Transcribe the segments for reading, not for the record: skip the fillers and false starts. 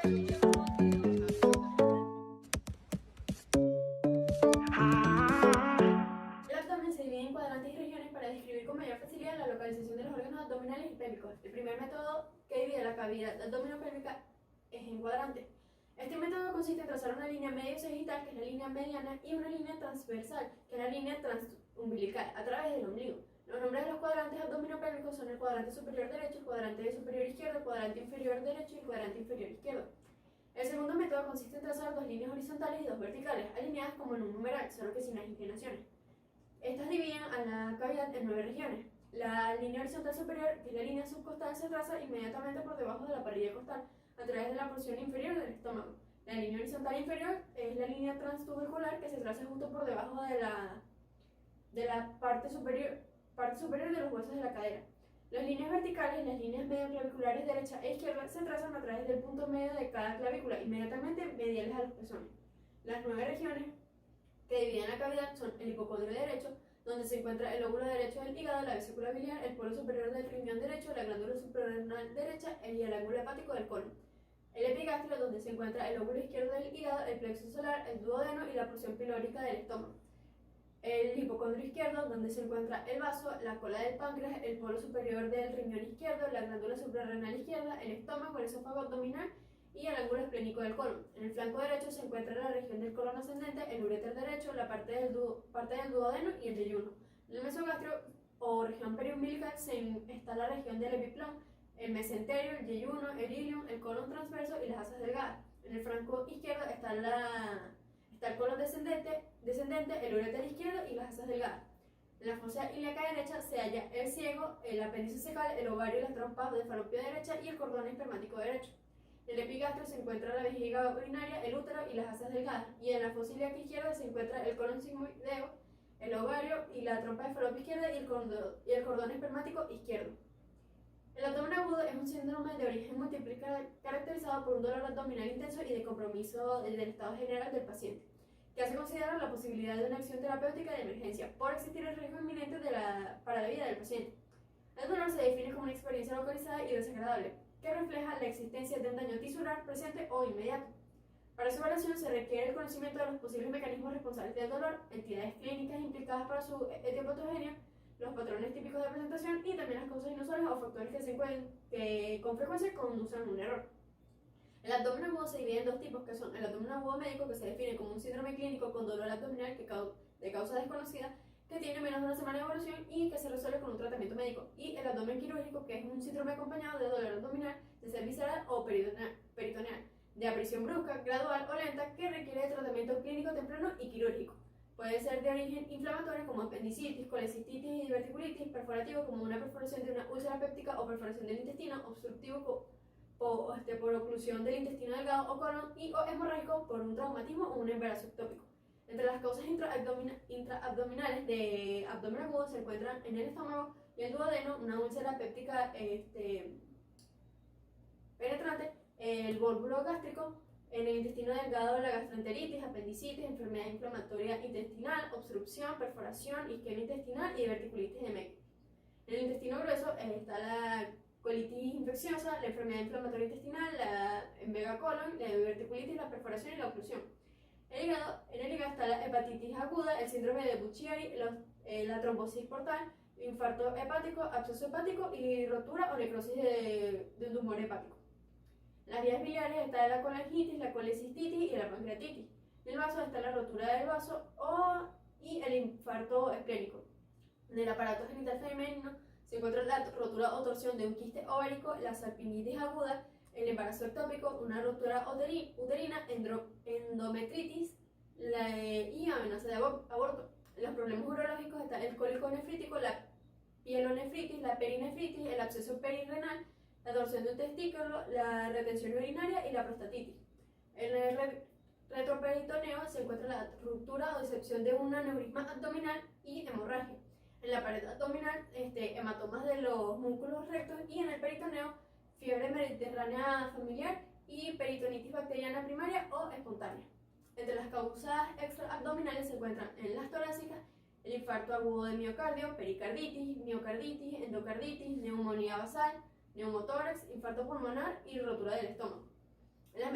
El abdomen se divide en cuadrantes y regiones para describir con mayor facilidad la localización de los órganos abdominales y pélvicos. El primer método que divide la cavidad abdominopélvica es en cuadrantes. Este método consiste en trazar una línea medio sagital, que es la línea mediana, y una línea transversal, que es la línea transumbilical, a través del ombligo. Los nombres de los cuadrantes abdominopélvicos son el cuadrante superior derecho, el cuadrante superior izquierdo, el cuadrante inferior derecho y el cuadrante inferior izquierdo. El segundo método consiste en trazar dos líneas horizontales y dos verticales, alineadas como en un numeral, solo que sin las inclinaciones. Estas dividen a la cavidad en 9 regiones. La línea horizontal superior, que es la línea subcostal, se traza inmediatamente por debajo de la parilla costal, a través de la porción inferior del estómago. La línea horizontal inferior es la línea transtubercular, que se traza justo por debajo de la parte superior de los huesos de la cadera. Las líneas verticales, las líneas medioclaviculares derecha e izquierda, se trazan a través del punto medio de cada clavícula, inmediatamente mediales a los pezones. Las 9 regiones que dividen la cavidad son el hipocondrio derecho, donde se encuentra el lóbulo derecho del hígado, la vesícula biliar, el polo superior del riñón derecho, la glándula suprarrenal derecha y el ángulo hepático del colon. El epigastrio, donde se encuentra el lóbulo izquierdo del hígado, el plexo solar, el duodeno y la porción pilórica del estómago. El hipocondrio izquierdo, donde se encuentra el vaso, la cola del páncreas, el polo superior del riñón izquierdo, la glándula suprarrenal izquierda, el estómago, el esófago abdominal y el ángulo esplénico del colon. En el flanco derecho se encuentra la región del colon ascendente, el uréter derecho, la parte del duodeno y el yeyuno. En el mesogastrio o región periumbilical está la región del epiplón, el mesenterio, el yeyuno, el ilium, el colon transverso y las asas delgadas. En el flanco izquierdo está el colon descendente, el uréter izquierdo y las asas delgadas. En la fosa ilíaca derecha se halla el ciego, el apéndice secal, el ovario y las trompas de falopio derecha y el cordón espermático derecho. En el epigastrio se encuentra la vejiga urinaria, el útero y las asas delgadas. Y en la fosa ilíaca izquierda se encuentra el colon sigmoideo, el ovario y la trompa de falopio izquierda y el cordón espermático izquierdo. El abdomen agudo es un síndrome de origen múltiple caracterizado por un dolor abdominal intenso y de compromiso del estado general del paciente, que hace considerar la posibilidad de una acción terapéutica de emergencia por existir el riesgo inminente para la vida del paciente. El dolor se define como una experiencia localizada y desagradable, que refleja la existencia de un daño tisular presente o inmediato. Para su evaluación se requiere el conocimiento de los posibles mecanismos responsables del dolor, entidades clínicas implicadas para su etiopatogenia, los patrones típicos de presentación y también las causas inusuales o factores que con frecuencia conducen a un error. El abdomen agudo se divide en dos tipos, que son el abdomen agudo médico, que se define como un síndrome clínico con dolor abdominal de causa desconocida, que tiene menos de una semana de evolución y que se resuelve con un tratamiento médico, y el abdomen quirúrgico, que es un síndrome acompañado de dolor abdominal, de ser visceral o peritoneal, de aparición brusca, gradual o lenta, que requiere de tratamiento clínico temprano y quirúrgico. Puede ser de origen inflamatorio como apendicitis, colecistitis y diverticulitis, perforativo como una perforación de una úlcera péptica o perforación del intestino, obstructivo por oclusión del intestino delgado o colon y o hemorrágico por un traumatismo o un embarazo ectópico. Entre las causas intraabdominales de abdomen agudo se encuentran en el estómago y el duodeno, una úlcera péptica penetrante, el vólvulo gástrico, en el intestino delgado la gastroenteritis, apendicitis, enfermedad inflamatoria intestinal, obstrucción, perforación, isquemia intestinal y diverticulitis de Meckel. En el intestino grueso está la colitis infecciosa, la enfermedad inflamatoria intestinal, la megacolon, la diverticulitis, la perforación y la oclusión. En el hígado está la hepatitis aguda, el síndrome de Buchiari, la trombosis portal, infarto hepático, absceso hepático y rotura o necrosis de un tumor hepático. En las vías biliares está la colangitis, la colecistitis y la pancreatitis. En el vaso está la rotura del vaso y el infarto esplénico. En el aparato genital femenino se encuentra la rotura o torsión de un quiste ovárico, la salpingitis aguda, el embarazo ectópico, una rotura uterina, endometritis y amenaza de aborto. En los problemas urológicos está el cólico nefrítico, la pielonefritis, la perinefritis, el absceso perirenal, la torsión de un testículo, la retención urinaria y la prostatitis. En el retroperitoneo se encuentra la ruptura o disección de un aneurisma abdominal y hemorragia. En la pared abdominal, hematomas de los músculos rectos y en el peritoneo, fiebre mediterránea familiar y peritonitis bacteriana primaria o espontánea. Entre las causas extraabdominales se encuentran en las torácicas el infarto agudo de miocardio, pericarditis, miocarditis, endocarditis, neumonía basal, neumotórax, infarto pulmonar y rotura del estómago. En las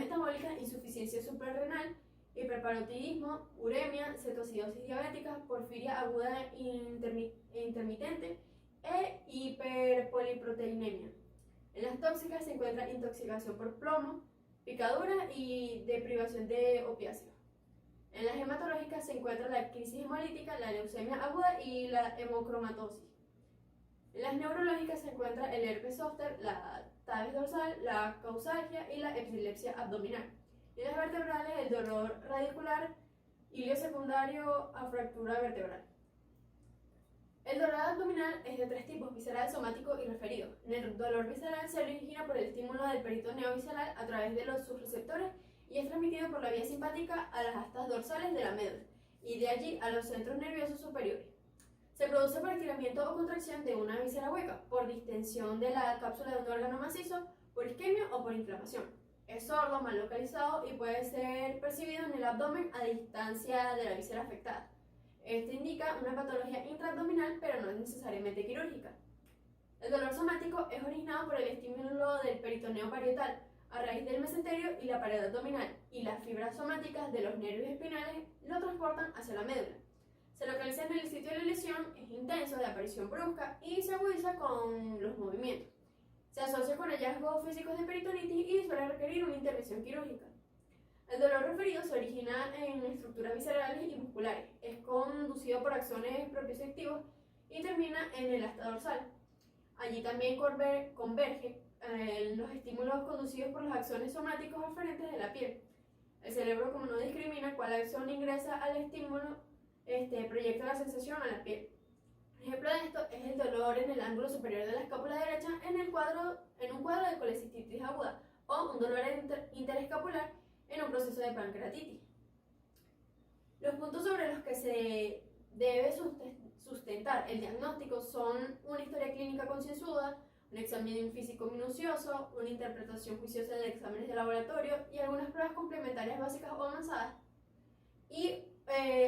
insuficiencia suprarrenal, hiperparotiditismo, uremia, cetoacidosis diabética, porfiria aguda e intermitente e hiperpoliproteinemia. En las tóxicas se encuentra intoxicación por plomo, picadura y deprivación de opiáceos. En las hematológicas se encuentra la crisis hemolítica, la leucemia aguda y la hemocromatosis. En las neurológicas se encuentra el herpes zóster, la tabes dorsal, la causalgia y la epilepsia abdominal. En las vertebrales el dolor radicular, ilio secundario a fractura vertebral. El dolor abdominal es de tres tipos: visceral, somático y referido. El dolor visceral se origina por el estímulo del peritoneo visceral a través de los subreceptores y es transmitido por la vía simpática a las astas dorsales de la médula y de allí a los centros nerviosos superiores. Se produce por estiramiento o contracción de una víscera hueca, por distensión de la cápsula de un órgano macizo, por isquemia o por inflamación. Es sordo, mal localizado y puede ser percibido en el abdomen a distancia de la víscera afectada. Esto indica una patología intraabdominal, pero no es necesariamente quirúrgica. El dolor somático es originado por el estímulo del peritoneo parietal a raíz del mesenterio y la pared abdominal, y las fibras somáticas de los nervios espinales lo transportan hacia la médula. Se localiza en el sitio de la lesión, es intenso, de aparición brusca y se agudiza con los movimientos. Se asocia con hallazgos físicos de peritonitis y suele requerir una intervención quirúrgica. El dolor referido se origina en estructuras viscerales y musculares, es conducido por axones propioceptivos y termina en el asta dorsal. Allí también converge los estímulos conducidos por los axones somáticos aferentes de la piel. El cerebro, como no discrimina cuál axón ingresa al estímulo, proyecta la sensación a la piel. Ejemplo de esto es el dolor en el ángulo superior de la escápula derecha en un cuadro de colecistitis aguda o un dolor interescapular en un proceso de pancreatitis. Los puntos sobre los que se debe sustentar el diagnóstico son una historia clínica concienzuda, un examen físico minucioso, una interpretación juiciosa de exámenes de laboratorio y algunas pruebas complementarias básicas o avanzadas. Y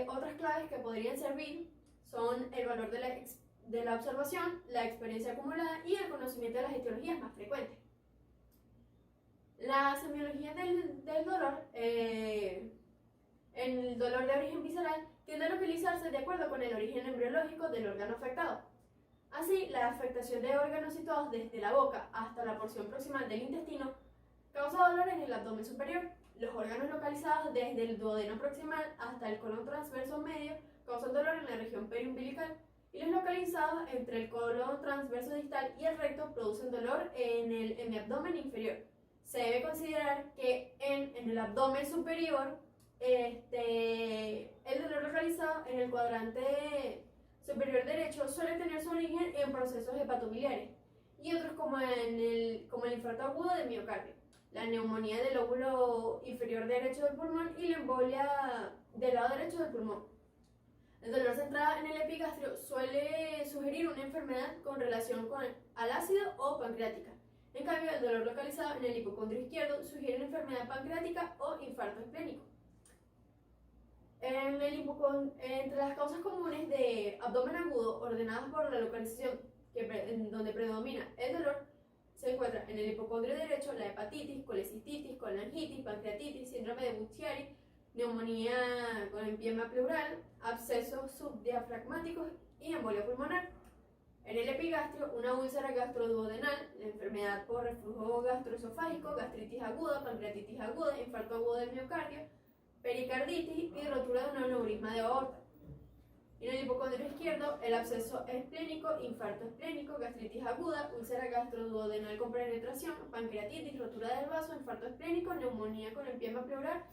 otras claves que podrían servir son el valor de la observación, la experiencia acumulada y el conocimiento de las etiologías más frecuentes. La semiología del dolor, en el dolor de origen visceral, tiende a localizarse de acuerdo con el origen embriológico del órgano afectado. Así, la afectación de órganos situados desde la boca hasta la porción proximal del intestino causa dolor en el abdomen superior. Los órganos localizados desde el duodeno proximal hasta el colon transverso medio causan dolor en la región periumbilical, y los localizados entre el colon transverso distal y el recto producen dolor en el abdomen inferior. Se debe considerar que en el abdomen superior, el dolor localizado en el cuadrante superior derecho suele tener su origen en procesos hepatobiliares y otros como el infarto agudo de miocardio, la neumonía del lóbulo inferior derecho del pulmón y la embolia del lado derecho del pulmón. El dolor centrado en el epigastrio suele sugerir una enfermedad con relación al ácido o pancreática. En cambio, el dolor localizado en el hipocondrio izquierdo sugiere una enfermedad pancreática o infarto esplénico. Entre las causas comunes de abdomen agudo ordenadas por la localización en donde predomina el dolor, se encuentra en el hipocondrio derecho la hepatitis, colecistitis, colangitis, pancreatitis, síndrome de Buchiari, neumonía con empiema pleural, abscesos subdiafragmáticos y embolia pulmonar. En el epigastrio, una úlcera gastroduodenal, la enfermedad por reflujo gastroesofágico, gastritis aguda, pancreatitis aguda, infarto agudo del miocardio, pericarditis y rotura de un aneurisma de aorta. En el hipocondrio izquierdo, el absceso esplénico, infarto esplénico, gastritis aguda, úlcera gastroduodenal con penetración, pancreatitis, rotura del vaso, infarto esplénico, neumonía con empiema pleural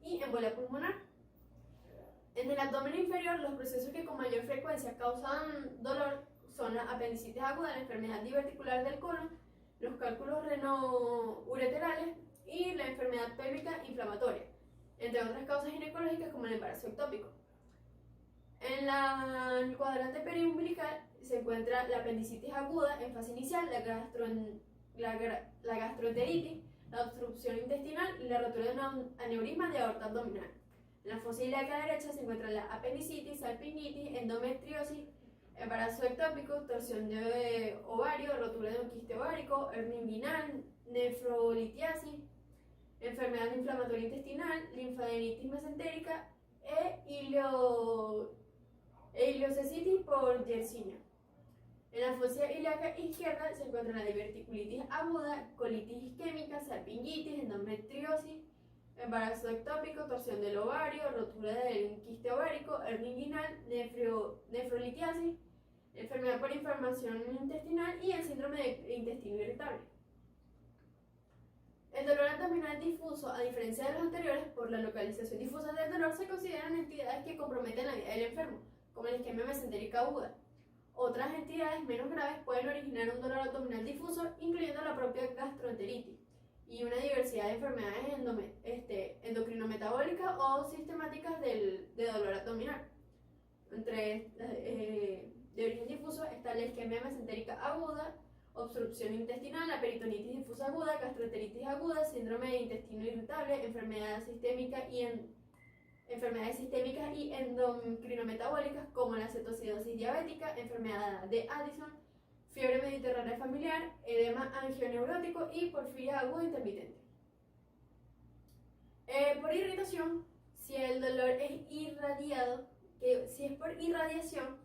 y embolia pulmonar. En el abdomen inferior, los procesos que con mayor frecuencia causan dolor son la apendicitis aguda, la enfermedad diverticular del colon, los cálculos renoureterales y la enfermedad pélvica inflamatoria, entre otras causas ginecológicas como el embarazo ectópico. En el cuadrante periumbilical se encuentra la apendicitis aguda en fase inicial, la gastroenteritis, la obstrucción intestinal y la rotura de un aneurisma de aorta abdominal. En la fosa ilíaca derecha se encuentra la apendicitis, salpingitis, endometriosis, embarazo ectópico, torsión de ovario, rotura de un quiste ovárico, hernia inguinal, nefrolitiasis. enfermedad inflamatoria intestinal, linfadenitis mesentérica e ileocecitis por Yersinia. En la fosa ilíaca izquierda se encuentra la diverticulitis aguda, colitis isquémica, salpingitis, endometriosis, embarazo ectópico, torsión del ovario, rotura del quiste ovárico, hernia inguinal, nefrolitiasis, enfermedad por inflamación intestinal y el síndrome de intestino irritable. El dolor abdominal difuso, a diferencia de los anteriores, por la localización difusa del dolor, se consideran entidades que comprometen la vida del enfermo, como la isquemia mesentérica aguda. Otras entidades menos graves pueden originar un dolor abdominal difuso, incluyendo la propia gastroenteritis y una diversidad de enfermedades endocrinometabólicas o sistemáticas de dolor abdominal. Entre de origen difuso está la isquemia mesentérica aguda, obstrucción intestinal, la peritonitis difusa aguda, gastroenteritis aguda, síndrome de intestino irritable, enfermedades sistémicas y endocrinometabólicas como la cetoacidosis diabética, enfermedad de Addison, fiebre mediterránea familiar, edema angioneurótico y porfiria aguda intermitente. Por irritación, si el dolor es irradiado, si es por irradiación,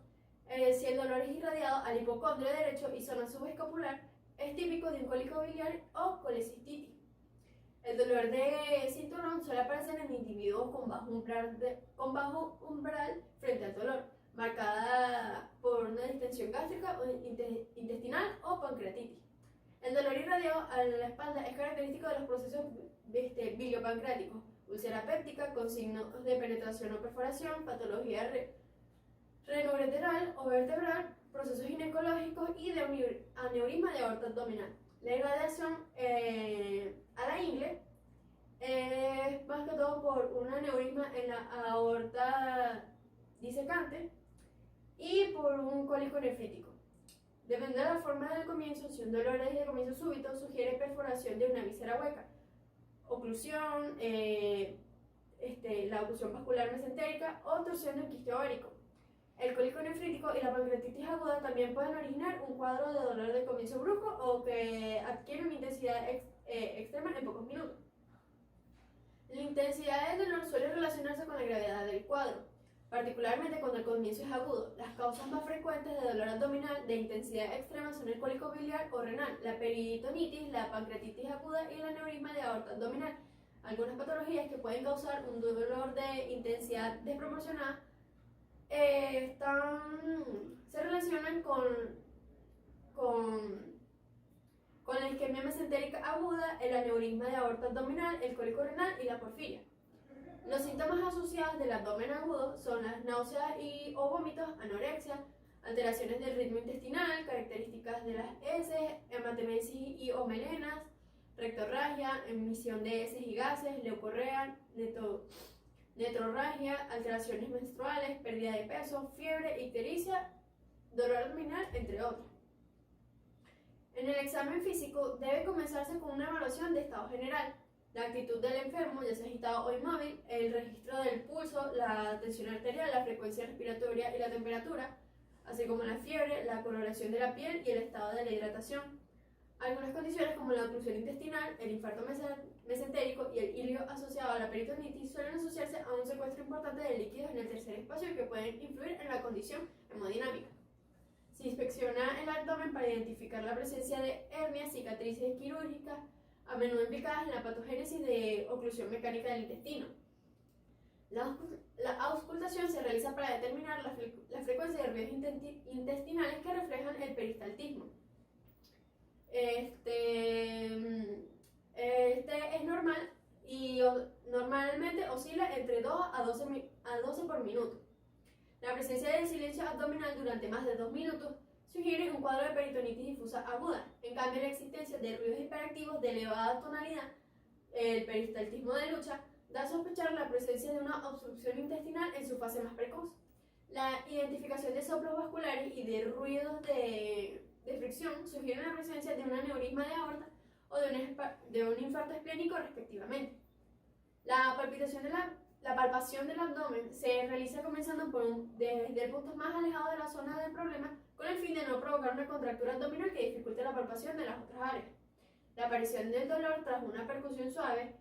si el dolor es irradiado al hipocondrio derecho y zona subescapular, es típico de un cólico biliar o colecistitis. El dolor de cinturón suele aparecer en individuos con bajo umbral frente al dolor, marcada por una distensión gástrica o intestinal o pancreatitis. El dolor irradiado a la espalda es característico de los procesos biliopancreáticos, úlcera péptica con signos de penetración o perforación, patología renoureteral o vertebral, procesos ginecológicos y de aneurisma de aorta abdominal. La irradiación a la ingle es más que todo por un aneurisma en la aorta disecante y por un cólico nefrítico. Depende de la forma del comienzo, si un dolor es de comienzo súbito, sugiere perforación de una víscera hueca, oclusión, la oclusión vascular mesentérica o torsión de un quiste ovárico. El cólico nefrítico y la pancreatitis aguda también pueden originar un cuadro de dolor de comienzo brusco o que adquiere una intensidad extrema en pocos minutos. La intensidad del dolor suele relacionarse con la gravedad del cuadro, particularmente cuando el comienzo es agudo. Las causas más frecuentes de dolor abdominal de intensidad extrema son el cólico biliar o renal, la peritonitis, la pancreatitis aguda y el aneurisma de aorta abdominal. Algunas patologías que pueden causar un dolor de intensidad desproporcionada se relacionan con la isquemia mesentérica aguda, el aneurisma de aorta abdominal, el cólico renal y la porfiria. Los síntomas asociados del abdomen agudo son las náuseas o vómitos, anorexia, alteraciones del ritmo intestinal, características de las heces, hematemesis y o melenas, rectorragia, emisión de heces y gases, leucorrea, netrorragia, alteraciones menstruales, pérdida de peso, fiebre, ictericia, dolor abdominal, entre otros. En el examen físico debe comenzarse con una evaluación de estado general, la actitud del enfermo, ya sea agitado o inmóvil, el registro del pulso, la tensión arterial, la frecuencia respiratoria y la temperatura, así como la fiebre, la coloración de la piel y el estado de la hidratación. Algunas condiciones como la oclusión intestinal, el infarto mesentérico y el ilio asociado a la peritonitis suelen asociarse a un secuestro importante de líquidos en el tercer espacio que pueden influir en la condición hemodinámica. Se inspecciona el abdomen para identificar la presencia de hernias, cicatrices quirúrgicas, a menudo implicadas en la patogénesis de oclusión mecánica del intestino. La auscultación se realiza para determinar la frecuencia de ruidos intestinales que reflejan el peristaltismo. Este es normal y normalmente oscila entre 2 a 12 por minuto. La presencia de silencio abdominal durante más de 2 minutos sugiere un cuadro de peritonitis difusa aguda. En cambio, la existencia de ruidos hiperactivos de elevada tonalidad, el peristaltismo de lucha, da a sospechar la presencia de una obstrucción intestinal en su fase más precoz. La identificación de soplos vasculares y de ruidos de fricción sugieren la presencia de un aneurisma de aorta o de un infarto esplénico respectivamente. La palpación del abdomen se realiza comenzando desde el punto más alejado de la zona del problema con el fin de no provocar una contractura abdominal que dificulte la palpación de las otras áreas. La aparición del dolor tras una percusión suave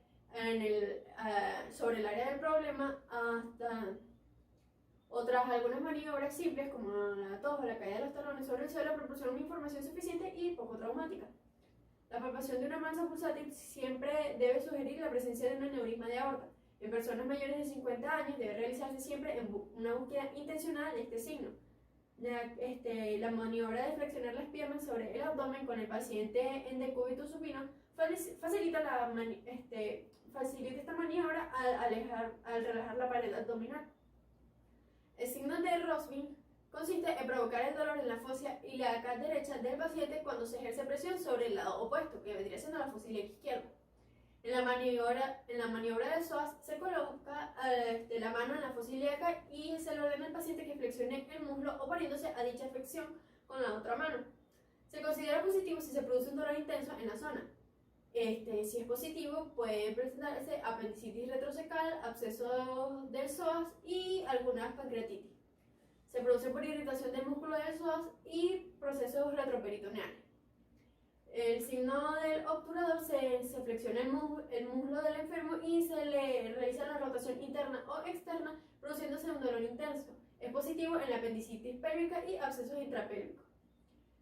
sobre el área del problema hasta algunas maniobras simples como la tos o la caída de los talones sobre el suelo proporcionan una información suficiente y poco traumática. La palpación de una masa pulsátil siempre debe sugerir la presencia de un aneurisma de aorta. En personas mayores de 50 años debe realizarse siempre una búsqueda intencional de este signo. La maniobra de flexionar las piernas sobre el abdomen con el paciente en decúbito supino facilita esta maniobra al relajar la pared abdominal. El signo de Rossby consiste en provocar el dolor en la fosa ilíaca derecha del paciente cuando se ejerce presión sobre el lado opuesto, que vendría siendo la fosa ilíaca izquierda. En la maniobra de psoas se coloca la mano en la fosa ilíaca y se le ordena al paciente que flexione el muslo oponiéndose a dicha flexión con la otra mano. Se considera positivo si se produce un dolor intenso en la zona. Si es positivo, puede presentarse apendicitis retrocecal, abscesos del psoas y algunas pancreatitis. Se produce por irritación del músculo del psoas y procesos retroperitoneales. El signo del obturador se flexiona el muslo del enfermo y se le realiza la rotación interna o externa, produciéndose un dolor intenso. Es positivo en la apendicitis pélvica y abscesos intrapélvicos.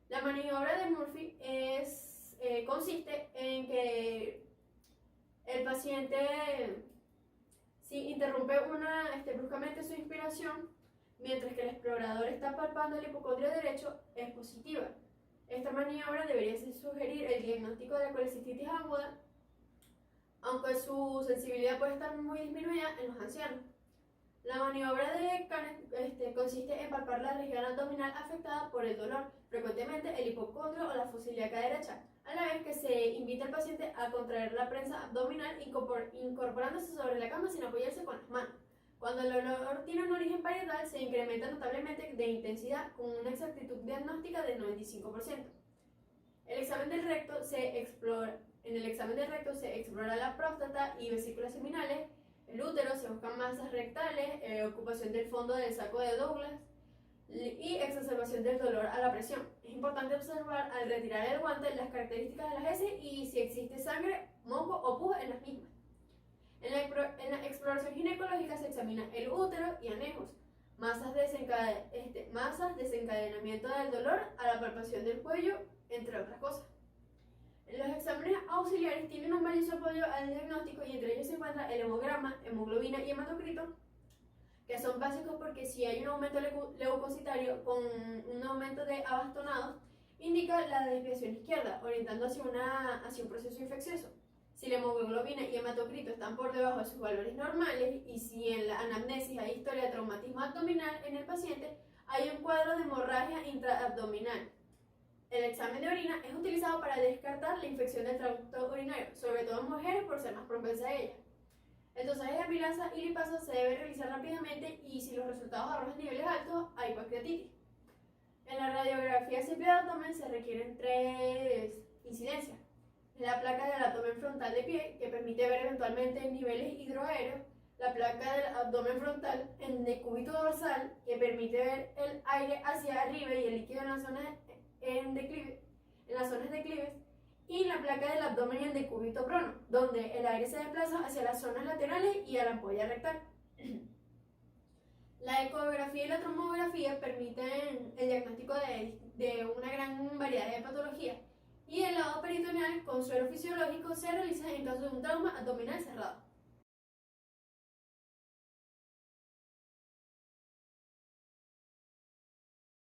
La maniobra de Murphy consiste en que el paciente, si interrumpe bruscamente su inspiración, mientras que el explorador está palpando el hipocondrio derecho, es positiva. Esta maniobra debería sugerir el diagnóstico de la colecistitis aguda, aunque su sensibilidad puede estar muy disminuida en los ancianos. La maniobra de Canet consiste en palpar la región abdominal afectada por el dolor, frecuentemente el hipocondrio o la fosa ilíaca derecha, a la vez que se invita al paciente a contraer la prensa abdominal incorporándose sobre la cama sin apoyarse con las manos. Cuando el dolor tiene un origen parietal, se incrementa notablemente de intensidad con una exactitud diagnóstica del 95%. En el examen del recto se explora la próstata y vesículas seminales, el útero, se buscan masas rectales, ocupación del fondo del saco de Douglas y exacerbación del dolor a la presión. Es importante observar al retirar el guante las características de las heces y si existe sangre, moco o pus en las mismas. En la exploración ginecológica se examina el útero y anejos, masas de desencadenamiento del dolor a la palpación del cuello, entre otras cosas. Los exámenes auxiliares tienen un valioso apoyo al diagnóstico y entre ellos se encuentra el hemograma, hemoglobina y hematocrito, que son básicos porque si hay un aumento leucocitario con un aumento de abastonados, indica la desviación izquierda, orientando hacia un proceso infeccioso. Si la hemoglobina y hematocrito están por debajo de sus valores normales y si en la anamnesis hay historia de traumatismo abdominal en el paciente, hay un cuadro de hemorragia intraabdominal. El examen de orina es utilizado para descartar la infección del tracto urinario, sobre todo en mujeres por ser más propensa a ella. El dosaje de amilasa y lipasa se debe realizar rápidamente y si los resultados arrojan niveles altos, hay pancreatitis. En la radiografía simple de abdomen se requieren 3 incidencias. La placa del abdomen frontal de pie, que permite ver eventualmente niveles hidroaéreos, la placa del abdomen frontal en decúbito dorsal, que permite ver el aire hacia arriba y el líquido en las zonas declives, y la placa del abdomen en decúbito prono, donde el aire se desplaza hacia las zonas laterales y a la ampolla rectal. La ecografía y la tomografía permiten el diagnóstico de una gran variedad de patologías, y el lado peritoneal con suero fisiológico se realiza en caso de un trauma abdominal cerrado.